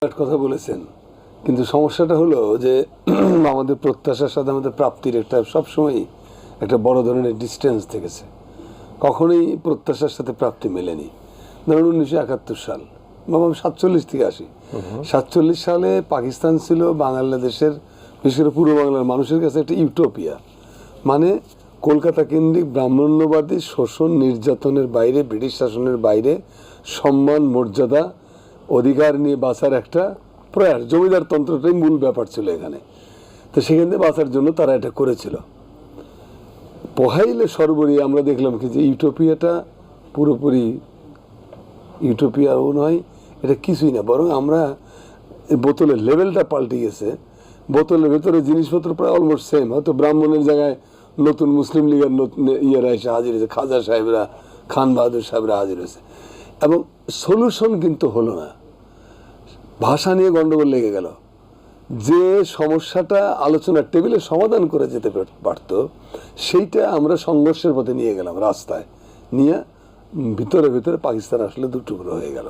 কথা বলেছেন, কিন্তু সমস্যাটা হলো যে আমাদের প্রত্যাশার সাথে আমাদের প্রাপ্তির একটা সবসময় একটা বড় ধরনের ডিস্টেন্স থেকেছে। কখনোই প্রত্যাশার সাথে প্রাপ্তি মেলেনি। ধরুন 1971 সাল, বাবা 47 থেকে আসি। 47 সালে পাকিস্তান ছিল বাংলাদেশের, বিশেষ করে পূর্ব বাংলার মানুষের কাছে একটা ইউটোপিয়া। মানে কলকাতা কেন্দ্রিক ব্রাহ্মণ্যবাদী শোষণ নির্যাতনের বাইরে, ব্রিটিশ শাসনের বাইরে সম্মান মর্যাদা অধিকার নিয়ে বাঁচার একটা প্রয়াস। জমিদার তন্ত্রটাই মূল ব্যাপার ছিল এখানে। তো সেখান থেকে বাঁচার জন্য তারা এটা করেছিল। পহাইলে সর্বরি আমরা দেখলাম কি যে ইউটোপিয়াটা পুরোপুরি ইউটোপিয়াও নয়, এটা কিছুই না, বরং আমরা বোতলের লেভেলটা পাল্টে গেছে। বোতলের ভেতরে জিনিসপত্র প্রায় অলমোস্ট সেম, হয়তো ব্রাহ্মণের জায়গায় নতুন মুসলিম লীগের ইয়েরা এসে হাজির হয়েছে, খাজা সাহেবরা, খান বাহাদুর সাহেবরা হাজির হয়েছে, এবং সলিউশন কিন্তু হলো না। ভাষা নিয়ে গন্ডগোল লেগে গেল। যে সমস্যাটা আলোচনার টেবিলে সমাধান করে যেতে পারতো সেইটা আমরা সংঘর্ষের পথে নিয়ে গেলাম, রাস্তায় নিয়ে ভিতরে ভিতরে পাকিস্তান আসলে দুটুকরো হয়ে গেল।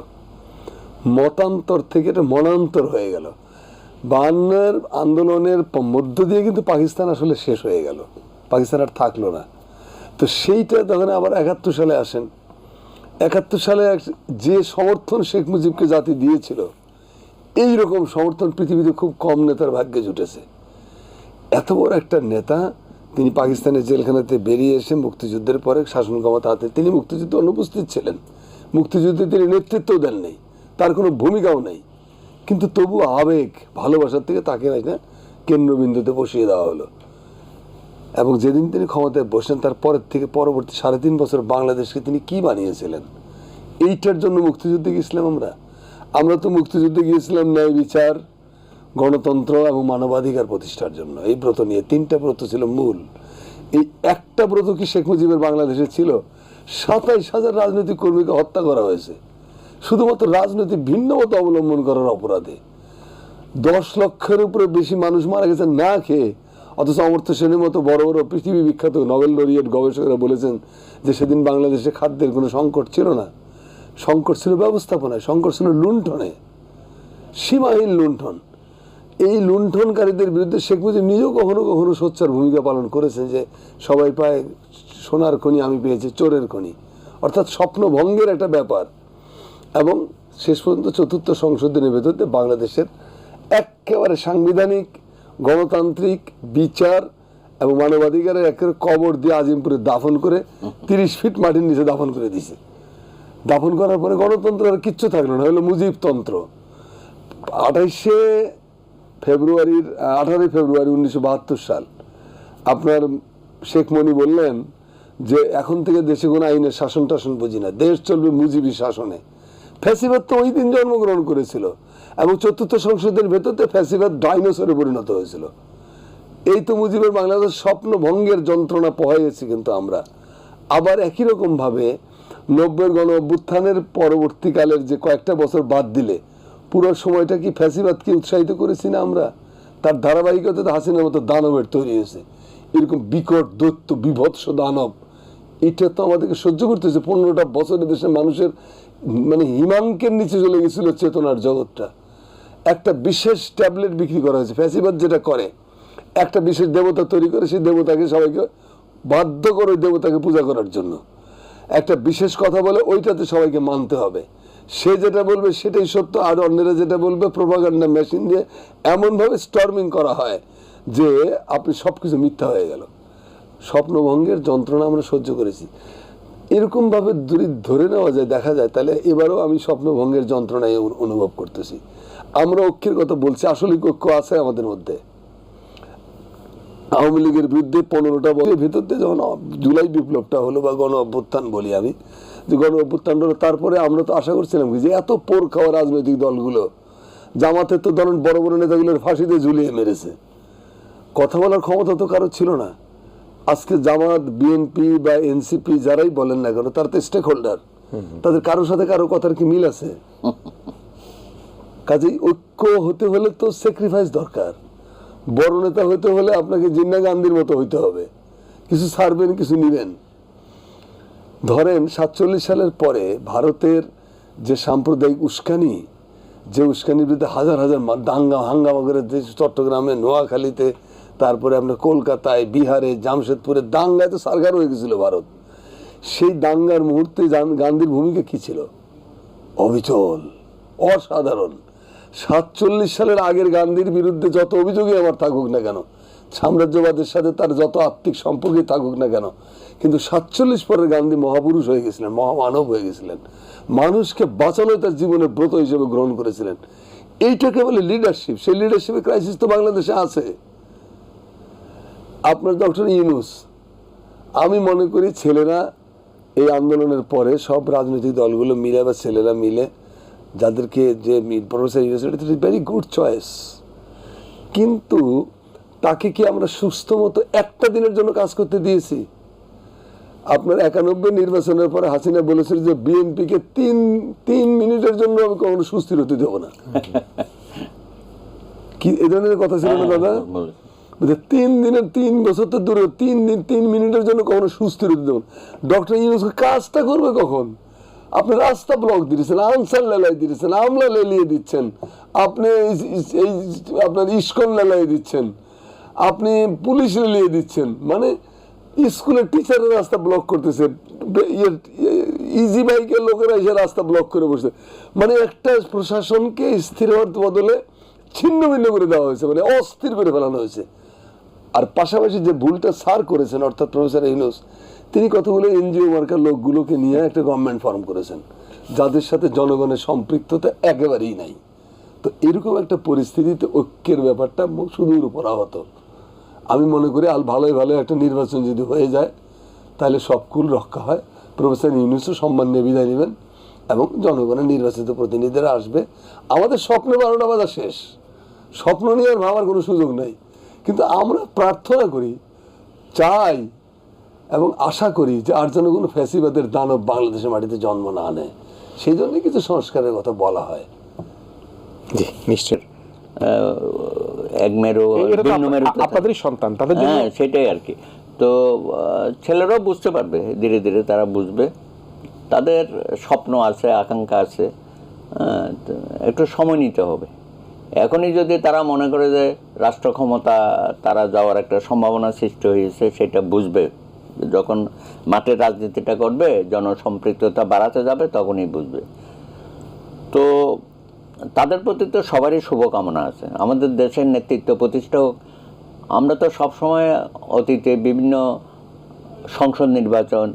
মতান্তর থেকে এটা মনান্তর হয়ে গেল। 52 আন্দোলনের মধ্য দিয়ে কিন্তু পাকিস্তান আসলে শেষ হয়ে গেল, পাকিস্তান আর থাকলো না। তো সেইটা তখন আবার 71 সালে আসেন। 71 সালে যে সমর্থন শেখ মুজিবকে জাতি দিয়েছিল, এইরকম সমর্থন পৃথিবীতে খুব কম নেতার ভাগ্যে জুটেছে। এত বড় একটা নেতা, তিনি পাকিস্তানের জেলখানাতে বেরিয়ে এসে মুক্তিযুদ্ধের পরে শাসন ক্ষমতা হাতে, তিনি মুক্তিযুদ্ধে অনুপস্থিত ছিলেন, মুক্তিযুদ্ধে তিনি নেতৃত্ব দেন নেই, তার কোনো ভূমিকাও নেই, কিন্তু তবু আবেগ ভালোবাসার থেকে তাকে না কেন্দ্রবিন্দুতে বসিয়ে দেওয়া হলো। এবং যেদিন তিনি ক্ষমতায় বসেন তার পরের থেকে পরবর্তী 3.5 বছর বাংলাদেশকে তিনি কি বানিয়েছিলেন, এইটার জন্য মুক্তিযুদ্ধে গিয়েছিলাম আমরা তো মুক্তিযুদ্ধে গিয়েছিলাম ন্যায় বিচার, গণতন্ত্র এবং মানবাধিকার প্রতিষ্ঠার জন্য। এই ব্রত নিয়ে 3টা ব্রত ছিল মূল। এই একটা ব্রত কি শেখ মুজিবের বাংলাদেশে ছিল? 27,000 রাজনৈতিক কর্মীকে হত্যা করা হয়েছে শুধুমাত্র রাজনৈতিক ভিন্ন মত অবলম্বন করার অপরাধে। 10 লক্ষের উপরে বেশি মানুষ মারা গেছে না খেয়ে। অথচ অমর্ত্য সেনের মতো বড় বড় পৃথিবী বিখ্যাত নোবেল লরিয়েট গবেষকরা বলেছেন যে সেদিন বাংলাদেশে খাদ্যের কোনো সংকট ছিল না, সংকট ছিল ব্যবস্থাপনায়, সংকট ছিল লুণ্ঠনে, সীমাহীন লুণ্ঠন। এই লুণ্ঠনকারীদের বিরুদ্ধে শেখ মুজিব নিজেও কখনো কখনো সোচ্চার ভূমিকা পালন করেছেন, যে সবাই পায় সোনার খনি, আমি পেয়েছি চোরের খনি, অর্থাৎ স্বপ্নভঙ্গের একটা ব্যাপার। এবং শেষ পর্যন্ত 4র্থ সংশোধনের ভেতরে বাংলাদেশের একেবারে সাংবিধানিক গণতান্ত্রিক বিচার এবং মানবাধিকারের একের কবর দিয়ে আজিমপুরে দাফন করে 30 ফিট মাটির নিচে দাফন করে দিয়েছে। দাফন করার পরে গণতন্ত্র আর কিচ্ছু থাকলো না, হলো মুজিবতন্ত্র। 18 ফেব্রুয়ারি 1972 সাল আপনার শেখ মনি বললেন যে এখন থেকে দেশে কোনো আইনের শাসন টাসন বুঝি না, দেশ চলবে মুজিবি শাসনে। ফ্যাসিবাদ তো ওই দিন জন্মগ্রহণ করেছিল এবং 4র্থ সংসদের ভেতরে ফ্যাসিবাদ ডাইনোসরে পরিণত হয়েছিল। এই তো মুজিবের বাংলাদেশ স্বপ্ন ভঙ্গের যন্ত্রণা পোহাইয়েছি কিন্তু আমরা। আবার একই রকম ভাবে 90-এর গণ অভ্যুত্থানের পরবর্তীকালের যে কয়েকটা বছর বাদ দিলে পুরো সময়টা কি ফ্যাসিবাদকে উৎসাহিত করেছি না আমরা? তার ধারাবাহিকতা তো হাসিনার মতো দানবের তৈরি হয়েছে, এরকম বিকট দৈত্য বিভৎস দানব। এটা তো আমাদেরকে সহ্য করতে হয়েছে। 15টা বছরে দেশের মানুষের মানে হিমাঙ্কের নিচে চলে গেছিল চেতনার জগৎটা। একটা বিশেষ ট্যাবলেট বিক্রি করা হয়েছে। ফ্যাসিবাদ যেটা করে, একটা বিশেষ দেবতা তৈরি করে, সেই দেবতাকে সবাইকে বাধ্য করে ওই দেবতাকে পূজা করার জন্য একটা বিশেষ কথা বলে, ওইটাতে সবাইকে মানতে হবে। সে যেটা বলবে সেটাই সত্য, আর অন্যরা যেটা বলবে প্রোপাগান্ডা মেশিন দিয়ে এমনভাবে স্টর্মিং করা হয় যে আপনি সবকিছু মিথ্যা হয়ে গেল। স্বপ্নভঙ্গের যন্ত্রণা আমরা সহ্য করেছি। এরকমভাবে ধরে নেওয়া যায়, দেখা যায়, তাহলে এবারও আমি স্বপ্নভঙ্গের যন্ত্রণায় অনুভব করতেছি। আমরা ঐক্যের কথা বলছি, আসলে ঐক্য আছে আমাদের মধ্যে। আওয়ামী লীগের বিরুদ্ধে 15টা বছরের ভিতর দিয়ে যখন জুলাই বিপ্লবটা হলো বা গণ অভ্যুত্থান বলি আমি, যে গণ অভ্যুত্থান হলো, তারপরে আমরা তো আশা করছিলাম যে এত পোর খাওয়া রাজনৈতিক দলগুলো, জামাতের তো ধরুন বড় বড় নেতাগুলোর ফাঁসিতে ঝুলিয়ে মেরেছে, কথা বলার ক্ষমতা তো কারো ছিল না। আজকে জামাত, বিএনপি বা এনসিপি যারাই বলেন না কেন, তার তো স্টেক হোল্ডার, তাদের কারোর সাথে কারো কথার কি মিল আছে? কাজেই ঐক্য হতে হলে তো স্যাক্রিফাইস দরকার। বড় নেতা হইতে হলে আপনাকে জিন্না গান্ধীর মতো হইতে হবে, কিছু ছাড়বেন কিছু নিবেন। ধরেন 47 সালের পরে ভারতের যে সাম্প্রদায়িক উস্কানি যে উস্কানির বিরুদ্ধে হাজার হাজার দাঙ্গা হাঙ্গামা করে চট্টগ্রামে, নোয়াখালীতে, তারপরে আপনার কলকাতায়, বিহারে, জামশেদপুরে দাঙ্গায় তো সারগার হয়ে গেছিল ভারত। সেই দাঙ্গার মুহূর্তে গান্ধীর ভূমিকা কি ছিল? অবিচল, অসাধারণ। 47 সালের আগের গান্ধীর বিরুদ্ধে যত অভিযোগই আমার থাকুক না কেন, সাম্রাজ্যবাদের সাথে তার যত আত্মিক সম্পর্কই থাকুক না কেন, কিন্তু 47 পরের গান্ধী মহাপুরুষ হয়ে গেছিলেন, মহামানব হয়ে গেছিলেন, মানুষকে বাঁচানো তার জীবনের ব্রত হিসেবে গ্রহণ করেছিলেন। এইটাকে বলে লিডারশিপ। সেই লিডারশিপের ক্রাইসিস তো বাংলাদেশে আছে। আপনার ডক্টর ইউনূস, আমি মনে করি ছেলেরা এই আন্দোলনের পরে সব রাজনৈতিক দলগুলো মিলে বা ছেলেরা মিলে যাদেরকে যে professor Yunus, it is very good choice, কিন্তু তাকে কি আমরা সুস্থ মতো একটা দিনের জন্য কাজ করতে দিয়েছি? আপনার 91 নির্বাচনের পরে হাসিনা বলেছিল যে বিএনপিকে তিন মিনিটের জন্য আমি কখনো সুস্থির হতে দেবো না। কি এই ধরনের কথা ছিল না দাদা? 3 দিনের 3 বছর তো দূরে, 3 মিনিটের জন্য কখনো সুস্থির হতে দেবো না। ডক্টর ইউনূস কাজটা করবে কখন? আপনি রাস্তা ব্লক দিয়েছেন, আনসার লেলাই দিয়েছেন, আমলা লেলিয়ে দিচ্ছেন, আপনি এই আপনার ইস্কন লেলাই দিচ্ছেন, আপনি পুলিশ লেলিয়ে দিচ্ছেন, মানে স্কুলের টিচারের রাস্তা ব্লক করতেছে, ইজি বাইকের লোকেরা এসে রাস্তা ব্লক করে বসে, মানে একটা প্রশাসনকে স্থির হওয়ার বদলে ছিন্ন ভিন্ন করে দেওয়া হয়েছে, মানে অস্থির করে ফেলানো হয়েছে। আর পাশাপাশি যে ভুলটা স্যার করেছেন, অর্থাৎ প্রফেসর ইউনূস, তিনি কতগুলো এনজিও মার্কার লোকগুলোকে নিয়ে একটা গভর্নমেন্ট ফর্ম করেছেন যাদের সাথে জনগণের সম্পৃক্ততা একেবারেই নাই। তো এরকম একটা পরিস্থিতিতে ঐক্যের ব্যাপারটা সুদূর উপর আহত। আমি মনে করি ভালোই ভালো একটা নির্বাচন যদি হয়ে যায় তাহলে সব কুল রক্ষা হয়। প্রফেসর ইউনূসও সম্মান নিয়ে বিদায় নেবেন এবং জনগণের নির্বাচিত প্রতিনিধিরা আসবে। আমাদের স্বপ্নে 12টা বাজা শেষ, স্বপ্ন নিয়ে আর ভাবার কোনো সুযোগ নাই, কিন্তু আমরা প্রার্থনা করি, চাই এবং আশা করি যে আর যেন কোনো ফ্যাসিবাদের দানব বাংলাদেশের মাটিতে জন্ম না নেয়। সেই জন্য কিছু সংস্কারের কথা বলা হয়। জি নিশ্চয়, এক মেরু আপনাদেরই সন্তান, তাদের জন্য সেটাই আর কি। তো ছেলেরাও বুঝতে পারবে, ধীরে ধীরে তারা বুঝবে, তাদের স্বপ্ন আছে, আকাঙ্ক্ষা আছে, একটু সময় নিতে হবে। এখনই যদি তারা মনে করে যে রাষ্ট্র ক্ষমতা তারা যাওয়ার একটা সম্ভাবনা সৃষ্টি হয়েছে, সেটা বুঝবে যখন মাঠে রাজনীতিটা করবে, জনসম্পৃক্ততা বাড়াতে যাবে, তখনই বুঝবে। তো তাদের প্রতি তো সবারই শুভকামনা আছে। আমাদের দেশের নেতৃত্ব প্রতিষ্ঠা হোক। আমরা তো সবসময় অতীতে বিভিন্ন সংসদ নির্বাচন,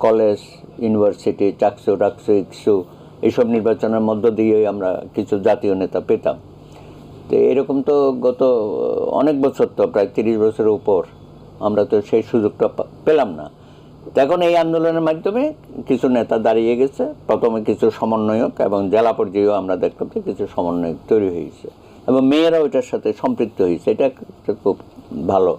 কলেজ, ইউনিভার্সিটি, চাকসু টাকসু ইকসু এইসব নির্বাচনের মধ্য দিয়েই আমরা কিছু জাতীয় নেতা পেতাম। তো এরকম তো গত অনেক বছর, তো প্রায় 30 বছরের উপর আমরা তো সেই সুযোগটা পেলাম না। তো এখন এই আন্দোলনের মাধ্যমে কিছু নেতা দাঁড়িয়ে গেছে, প্রথমে কিছু সমন্বয়ক এবং জেলা পর্যায়েও আমরা দেখলাম যে কিছু সমন্বয়ক তৈরি হয়েছে এবং মেয়েরাও এটার সাথে সম্পৃক্ত হয়েছে। এটা খুব ভালো।